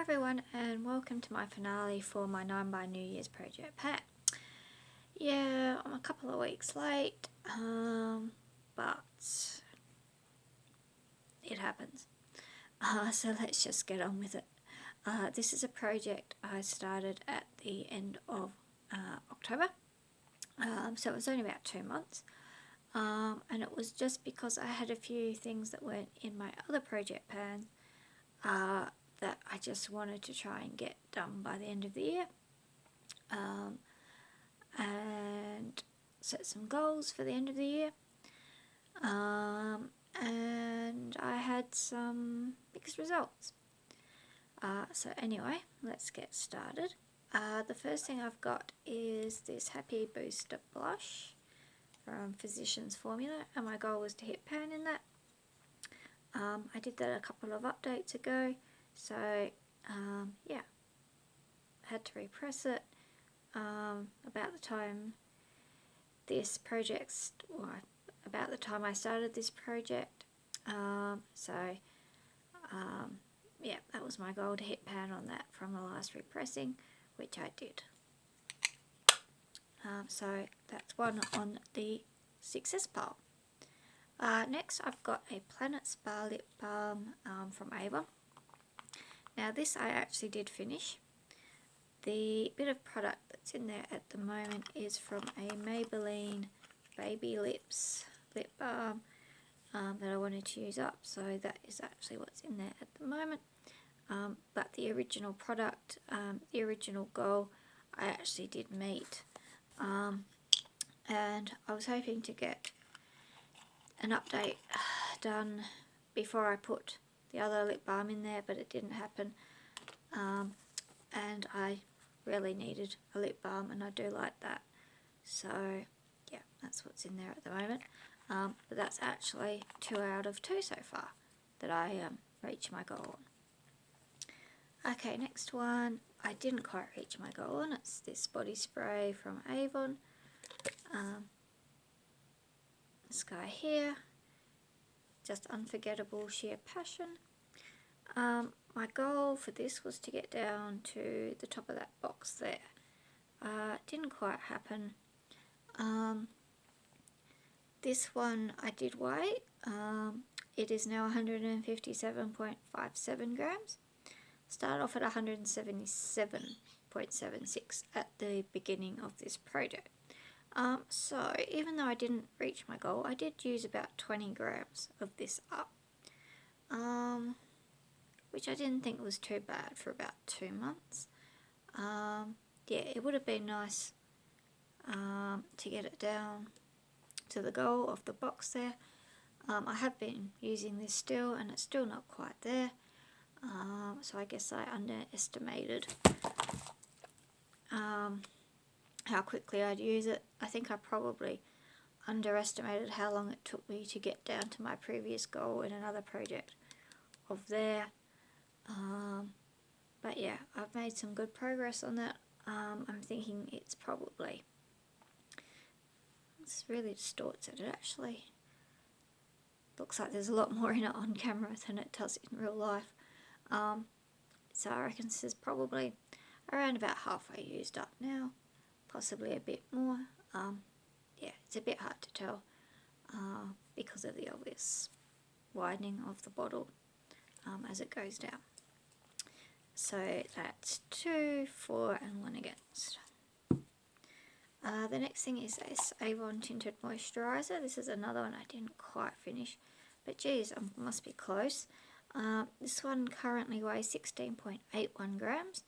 everyone, and welcome to my finale for my 9 by New Year's project pack. Yeah, I'm a couple of weeks late, but it happens. So let's just get on with it. This is a project I started at the end of October, so it was only about 2 months. And it was just because I had a few things that weren't in my other project plans that I just wanted to try and get done by the end of the year, and set some goals for the end of the year, and I had some mixed results. So anyway, let's get started. The first thing I've got is this Happy Booster Blush from Physicians Formula, and my goal was to hit pan in that. I did that a couple of updates ago, so yeah, had to repress it about the time I started this project. Yeah, that was my goal, to hit pan on that from the last repressing, which I did. So that's one on the success pile. Next I've got a Planet Spa Lip Balm from Avon. Now this I actually did finish. The bit of product that's in there at the moment is from a Maybelline Baby Lips Lip Balm that I wanted to use up, so that is actually what's in there at the moment. But the original product, the original goal, I actually did meet. And I was hoping to get an update done before I put the other lip balm in there, but it didn't happen. And I really needed a lip balm, and I do like that. So yeah, that's what's in there at the moment. But that's actually 2 out of 2 so far that I reached my goal on. Okay, next one I didn't quite reach my goal on. It's this body spray from Avon. This guy here, just Unforgettable Sheer Passion. My goal for this was to get down to the top of that box there. Didn't quite happen. This one I did weigh. It is now 157.57 grams. Started off at 177.76 at the beginning of this project. So even though I didn't reach my goal, I did use about 20 grams of this up. Which I didn't think was too bad for about 2 months. Yeah, it would have been nice to get it down to the goal of the box there. I have been using this still, and it's still not quite there. So I guess I underestimated how quickly I'd use it. I think I probably underestimated how long it took me to get down to my previous goal in another project of there. But yeah, I've made some good progress on that. I'm thinking it's really distorts it. It actually looks like there's a lot more in it on camera than it does in real life. So I reckon this is probably around about halfway used up now, possibly a bit more. Yeah, it's a bit hard to tell because of the obvious widening of the bottle as it goes down. So that's 2, 4 and 1 against. The next thing is this Avon Tinted Moisturiser. This is another one I didn't quite finish, but geez, I must be close. This one currently weighs 16.81 grams.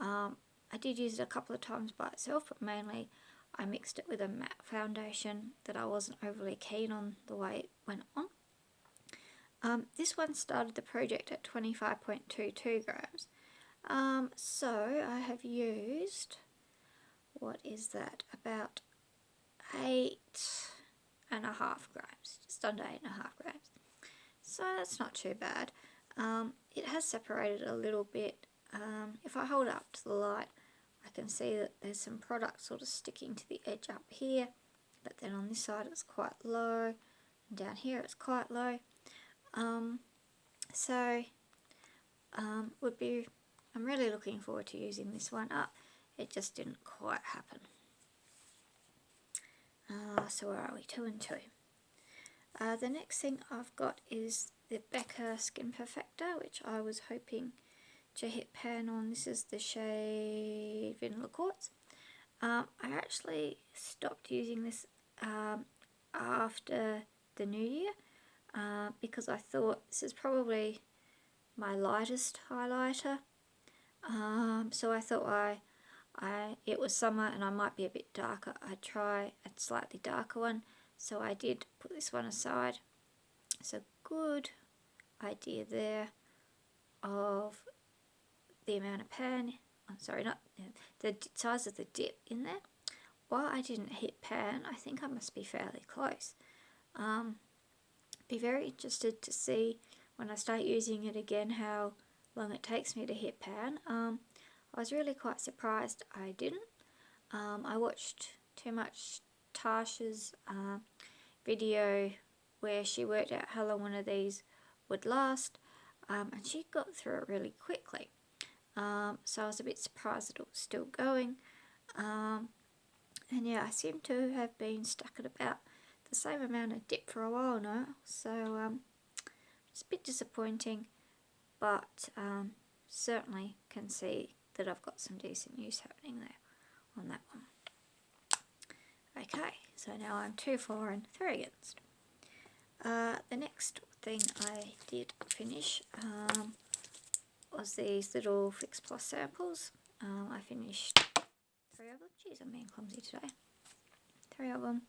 I did use it a couple of times by itself, but mainly I mixed it with a matte foundation that I wasn't overly keen on the way it went on. This one started the project at 25.22 grams. So I have used, what is that, about 8.5 grams, just under 8.5 grams. So that's not too bad. It has separated a little bit. If I hold it up to the light, I can see that there's some product sort of sticking to the edge up here, but then on this side it's quite low, and down here it's quite low. Would be I'm really looking forward to using this one up. It just didn't quite happen. So where are we? 2 and 2. The next thing I've got is the Becca Skin Perfector, which I was hoping to hit pan on. This is the shade Vanilla Quartz. I actually stopped using this after the new year because I thought this is probably my lightest highlighter. So I thought it was summer and I might be a bit darker. I'd try a slightly darker one. So I did put this one aside. It's a good idea there of the amount of pan, the size of the dip in there. While I didn't hit pan, I think I must be fairly close. Be very interested to see when I start using it again how long it takes me to hit pan. I was really quite surprised I didn't. I watched too much Tasha's video where she worked out how long one of these would last, and she got through it really quickly. So I was a bit surprised that it was still going. And yeah, I seem to have been stuck at about the same amount of dip for a while now. So it's a bit disappointing, but certainly can see that I've got some decent use happening there on that one. Okay, so now I'm 2 for and 3 against. The next thing I did finish was these little Fix Plus samples. I finished 3 of them. Jeez, I'm being clumsy today. 3 of them,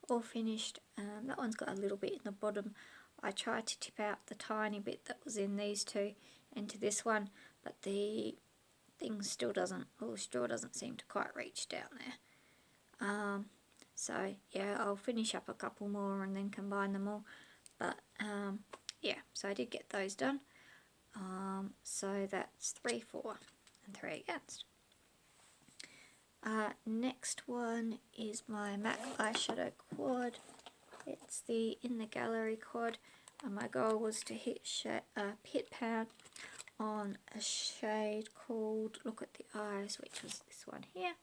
all finished. That one's got a little bit in the bottom. I tried to tip out the tiny bit that was in these two into this one, but the thing still doesn't, or the straw doesn't seem to quite reach down there. So yeah, I'll finish up a couple more and then combine them all. But yeah, so I did get those done. So that's 3 for and 3 against. Next one is my MAC eyeshadow quad. It's the In the Gallery quad, and my goal was to hit pan on a shade called Look at the Eyes, which was this one here.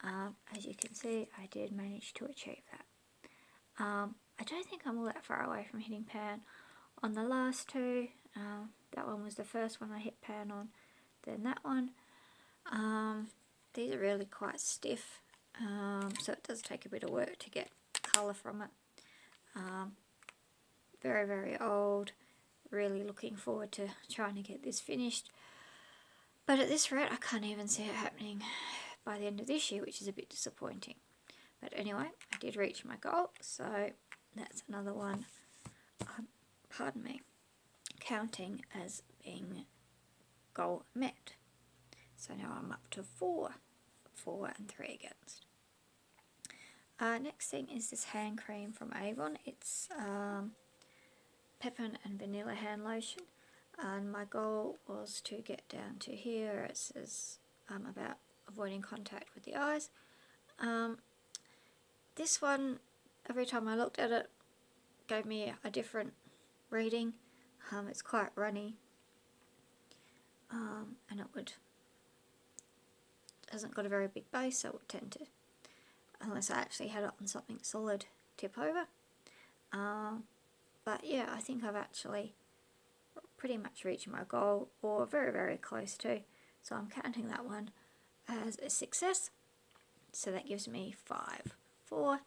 As you can see, I did manage to achieve that. I don't think I'm all that far away from hitting pan on the last two. That one was the first one I hit pan on, then that one. These are really quite stiff, so it does take a bit of work to get colour from it. Very, very old. Really looking forward to trying to get this finished. But at this rate, I can't even see it happening by the end of this year, which is a bit disappointing. But anyway, I did reach my goal, so that's another one, pardon me, counting as being goal met. So now I'm up to 4 and 3 against. Next thing is this hand cream from Avon. It's peppermint and vanilla hand lotion, and my goal was to get down to here. It says about avoiding contact with the eyes. This one, every time I looked at it, gave me a different reading. It's quite runny, and it hasn't got a very big base, so it would tend to, unless I actually had it on something solid, tip over. But yeah, I think I've actually pretty much reached my goal, or very, very close to. So I'm counting that one as a success. So that gives me 5, 4,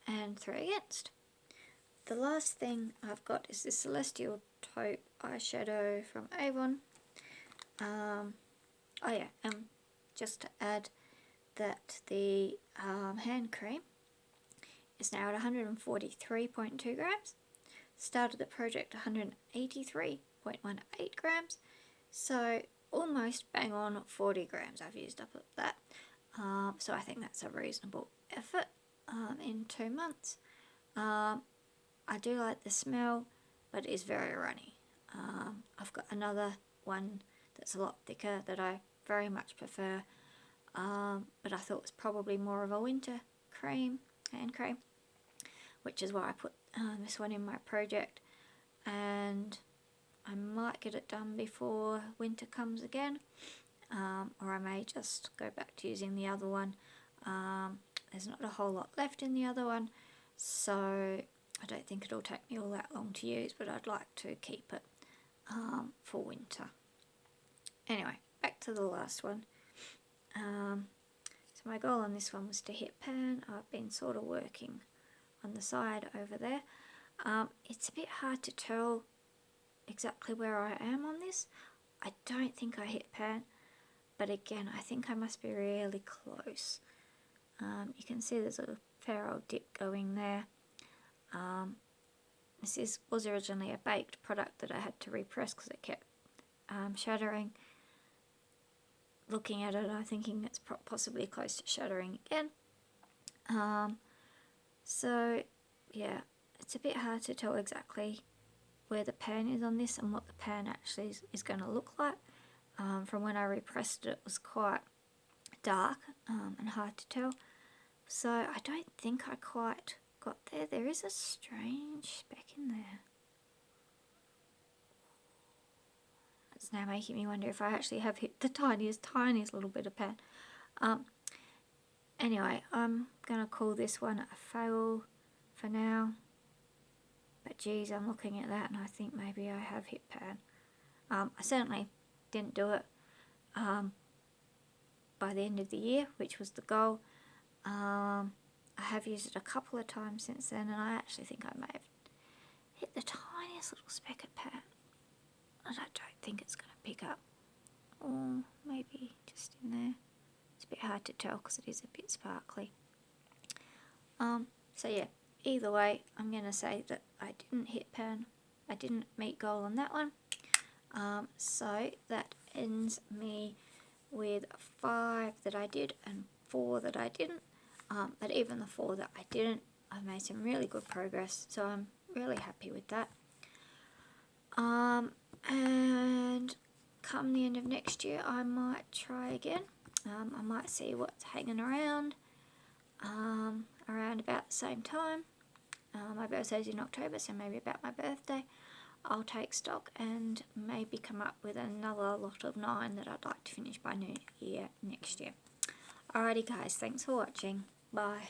and 3 against. The last thing I've got is this Celestial Taupe eyeshadow from Avon. Just to add that the hand cream is now at 143.2 grams. Started the project 183.18 grams. So almost bang on 40 grams I've used up of that. So I think that's a reasonable effort in 2 months. I do like the smell, but it is very runny. I've got another one that's a lot thicker that I very much prefer, but I thought it was probably more of a winter cream, hand cream, which is why I put this one in my project. And I might get it done before winter comes again, or I may just go back to using the other one. There's not a whole lot left in the other one, so I don't think it'll take me all that long to use, but I'd like to keep it for winter. Anyway, back to the last one. So my goal on this one was to hit pan. I've been sort of working on the side over there. It's a bit hard to tell exactly where I am on this. I don't think I hit pan, but again, I think I must be really close. You can see there's a fair old dip going there. This was originally a baked product that I had to repress because it kept shattering. Looking at it, I'm thinking it's possibly close to shattering again. So yeah, it's a bit hard to tell exactly where the pan is on this and what the pan actually is going to look like. From when I repressed it, it was quite dark and hard to tell. So I don't think I quite got there. There is a strange speck in there. It's now making me wonder if I actually have hit the tiniest little bit of pan. Anyway, I'm going to call this one a fail for now. But geez, I'm looking at that and I think maybe I have hit pan. I certainly didn't do it by the end of the year, which was the goal. I have used it a couple of times since then, and I actually think I may have hit the tiniest little speck of pan. And I don't think it's going to pick up. Or maybe just in there. It's a bit hard to tell because it is a bit sparkly. So yeah, either way, I'm going to say that I didn't hit pan. I didn't meet goal on that one. So that ends me with 5 that I did and 4 that I didn't. But even the 4 that I didn't, I've made some really good progress. So I'm really happy with that. And come the end of next year, I might try again. I might see what's hanging around about the same time. My birthday's in October, so maybe about my birthday I'll take stock and maybe come up with another lot of 9 that I'd like to finish by New Year next year. Alrighty guys, thanks for watching. Bye.